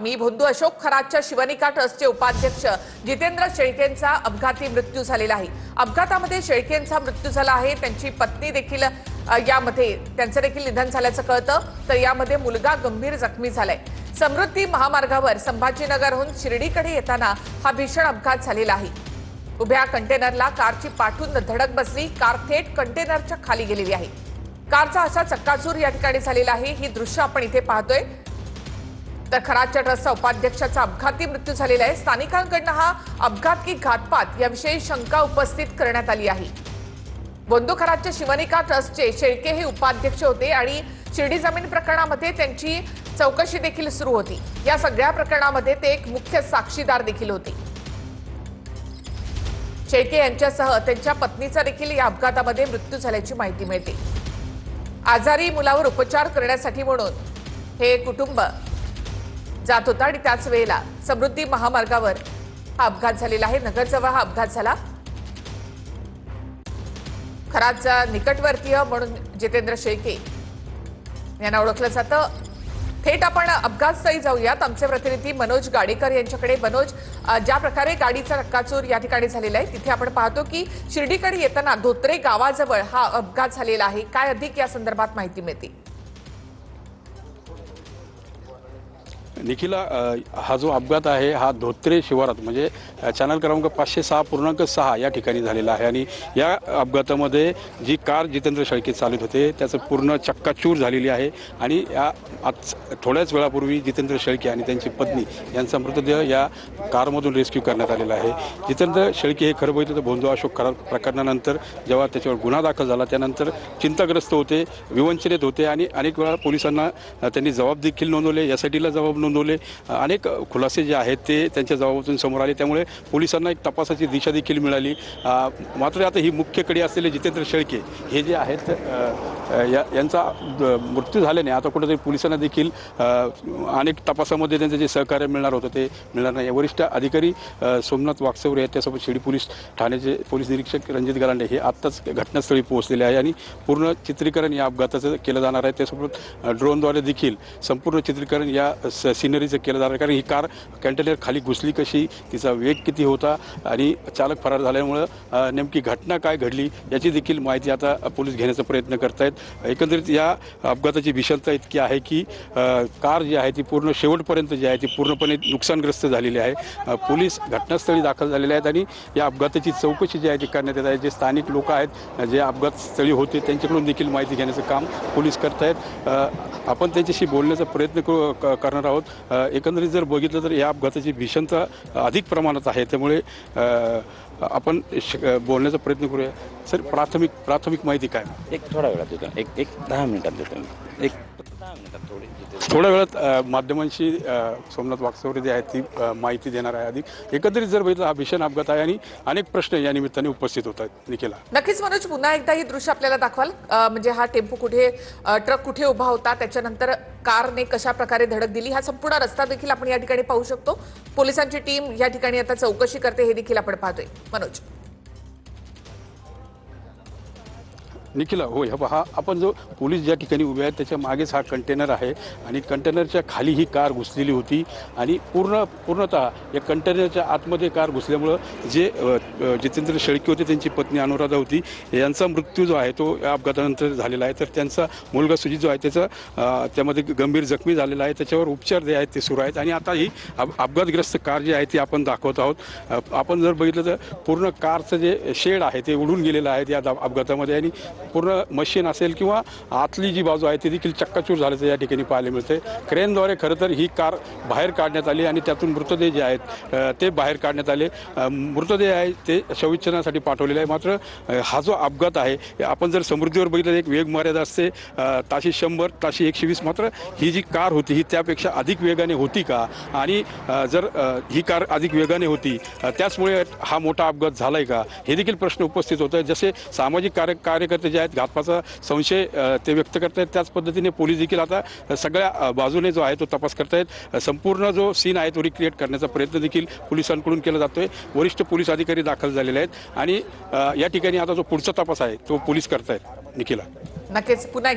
मी भोंदू अशोक खरातच्या शिवनिका ट्रस्टचे उपाध्यक्ष जितेंद्र शेळकेंचा अपघाती मृत्यू झालेला आहे। अपघातामध्ये शेळकेंचा मृत्यू झाला आहे। त्यांची पत्नी देखील यामध्ये त्यांचं देखील निधन झाल्याचं कळतं। तर यामध्ये मुलगा गंभीर जखमी झालाय। समृद्धी महामार्गावर संभाजीनगरहून शिर्डीकडे येताना हा भीषण अपघात झालेला आहे। उभ्या कंटेनरला कारची पाठून धडक बसली। कार थेट कंटेनरच्या खाली गेलेली आहे। कारचा असा चक्काचूर या ठिकाणी झालेला आहे। ही दृश्य आपण इथे पाहतोय। तर खरातच्या ट्रस्टचा उपाध्यक्षाचा अपघाती मृत्यू झालेला आहे। स्थानिकांकडून हा अपघात की घातपात याविषयी शंका उपस्थित करण्यात आली आहे। बोंदू खरातच्या शिवनिका ट्रस्टचे शेळके हे उपाध्यक्ष होते आणि शिर्डी जमीन प्रकरणामध्ये त्यांची चौकशी देखील सुरू होती। या सगळ्या प्रकरणामध्ये ते एक मुख्य साक्षीदार देखील होते। शेळके यांच्यासह त्यांच्या पत्नीचा देखील या अपघातामध्ये मृत्यू झाल्याची माहिती मिळते। आजारी मुलावर उपचार करण्यासाठी म्हणून हे कुटुंब जात होता आणि त्याच वेळेला समृद्धी महामार्गावर हा अपघात झालेला आहे। नगरजवळ हा अपघात झाला। खरातचा निकटवर्तीय म्हणून जितेंद्र शेळके यांना ओळखलं जातं। थेट आपण अपघातस्थळी जाऊयात। आमचे प्रतिनिधी मनोज गाडेकर यांच्याकडे। मनोज, ज्या प्रकारे गाडीचा चक्काचूर या ठिकाणी झालेला आहे तिथे आपण पाहतो की शिर्डीकडे येताना धोत्रे गावाजवळ हा अपघात झालेला आहे। काय अधिक या संदर्भात माहिती मिळते? निखिला, हा जो अपघात आहे हा धोत्रे शिवारात म्हणजे चॅनल क्रमांक 506.6 या ठिकाणी झालेला आहे। आणि या अपघातामध्ये जी कार जितेंद्र शेळके चालवत होते त्याचं पूर्ण चक्काचूर झालेली आहे। आणि आज थोड्याच वेळापूर्वी जितेंद्र शेळके आणि त्यांची पत्नी यांचा मृतदेह या कारमधून रेस्क्यू करण्यात आलेला आहे। जितेंद्र शेळके हे खरं बघितलं तर बोंदू अशोक खरात प्रकरणानंतर जेव्हा त्याच्यावर गुन्हा दाखल झाला त्यानंतर चिंताग्रस्त होते, विवंचनेत होते आणि अनेक वेळा पोलिसांना त्यांनी जबाब देखील नोंदवले, एसआयटीला जबाब नोंदवले। अनेक खुलासे जे आहेत ते त्यांच्या जबाबातून समोर आले। त्यामुळे पोलिसांना एक तपासाची दिशा देखील मिळाली। मात्र आता ही मुख्य कडी असलेले जितेंद्र शेळके हे जे आहेत यांचा मृत्यू झाल्याने आता कुठेतरी पोलिसांना देखील अनेक तपासामध्ये त्यांचं जे सहकार्य मिळणार होतं ते मिळणार नाही। वरिष्ठ अधिकारी सोमनाथ वाकचौरे आहेत, त्यासोबत शिर्डी पोलीस ठाण्याचे पोलीस निरीक्षक रणजित गलांडे हे आत्ताच घटनास्थळी पोहोचलेले आहे आणि पूर्ण चित्रीकरण या अपघाताचं केलं जाणार आहे। त्यासोबत ड्रोनद्वारे देखील संपूर्ण चित्रीकरण या सिनरीचं केलं जाणार आहे। कारण ही कार कंटेनर खाली घुसली कशी, तिचा वेग किती होता आणि चालक फरार झाल्यामुळं नेमकी घटना काय घडली याची देखील माहिती आता पोलीस घेण्याचा प्रयत्न करत आहेत। एकंदरीत या अपघाताची भीषणता इतकी आहे की कार जी आहे ती पूर्ण शेवटपर्यंत जी आहे ती पूर्णपणे नुकसानग्रस्त झालेली आहे। पोलीस घटनास्थळी दाखल झालेले आहेत आणि या अपघाताची चौकशी जी आहे ती करण्यात येत आहे। जे स्थानिक लोक आहेत जे अपघातस्थळी होते त्यांच्याकडून देखील माहिती घेण्याचं काम पोलीस करत आहेत। आपण त्यांच्याशी बोलण्याचा प्रयत्न करणार आहोत। एकंदरीत जर बघितलं तर या अपघाताची भीषणता अधिक प्रमाणात आहे, त्यामुळे आपण बोलण्याचा प्रयत्न करूया। सर, प्राथमिक माहिती काय? एक थोड्या वेळात देतो, एक 10 मिनिटात देतो, एक 10 मिनिटात थोड्या वेळात माध्यमांशी सोमनाथ वाकचौरे जे आहेत ती माहिती देणार आहे अधिक। एकंदरीत जर बघितलं हा भीषण अपघात आहे आणि अनेक प्रश्न या निमित्ताने उपस्थित होत आहेत। निखिला, नक्कीच मनोज, पुन्हा एकदा ही दृश्य आपल्याला दाखवाल। म्हणजे हा टेम्पो कुठे, ट्रक कुठे उभा होता, त्याच्यानंतर कारने कशा प्रकारे धडक दिली, हा संपूर्ण रस्ता देखील आपण या ठिकाणी पाहू शकतो। पोलिसांची टीम या ठिकाणी आता चौकशी करते हे देखील आपण पाहतोय। मनोज, निखिला, होय, हा आपण जो पोलीस ज्या ठिकाणी उभे आहेत त्याच्या मागेच हा कंटेनर आहे आणि कंटेनरच्या खाली ही कार घुसलेली होती आणि पूर्णतः या कंटेनरच्या आतमध्ये कार घुसल्यामुळं जे जितेंद्र शेळके होते त्यांची पत्नी अनुराधा होती यांचा मृत्यू जो आहे तो या अपघातानंतर झालेला आहे। तर त्यांचा मुलगा सुजित जो आहे त्याचा त्यामध्ये गंभीर जखमी झालेला आहे, त्याच्यावर उपचार जे आहेत ते सुरू आहेत। आणि आता ही अपघातग्रस्त कार जी आहे ती आपण दाखवत आहोत। आपण जर बघितलं तर पूर्ण कारचं जे शेड आहे ते उडून गेलेलं आहे या अपघातामध्ये आणि पूर्ण मशीन असेल किंवा आतली जी बाजू आहे ती देखील चक्काचूर झाल्याचं या ठिकाणी पाहायला मिळते। क्रेनद्वारे खरं तर ही कार बाहेर काढण्यात आली आणि त्यातून मृतदेह जे आहेत ते बाहेर काढण्यात आले। मृतदेह आहे ते शवविच्छेदनासाठी पाठवलेले आहे। मात्र हा जो अपघात आहे आपण जर समृद्धीवर बघितलं एक वेग मर्यादा असते ताशी 100, ताशी 120, मात्र ही जी कार होती ही त्यापेक्षा अधिक वेगाने होती का? आणि जर ही कार अधिक वेगाने होती त्याचमुळे हा मोठा अपघात झालाय का, हे देखील प्रश्न उपस्थित होत आहेत। जसे सामाजिक कार्यकर्ते जे आहेत घातपाचा संशय ते व्यक्त करतायत, त्याच पद्धतीने पोलीस देखील आता सगळ्या बाजूने जो आहे तो तपास करतायत। संपूर्ण जो सीन आहे तो रिक्रिएट करण्याचा प्रयत्न देखील पोलिसांकडून केला जातोय। वरिष्ठ पोलीस अधिकारी दाखल झालेले आहेत आणि या ठिकाणी आता जो पुढचा तपास आहे तो पोलीस करतायत। निखिला, नक्कीच पुन्हा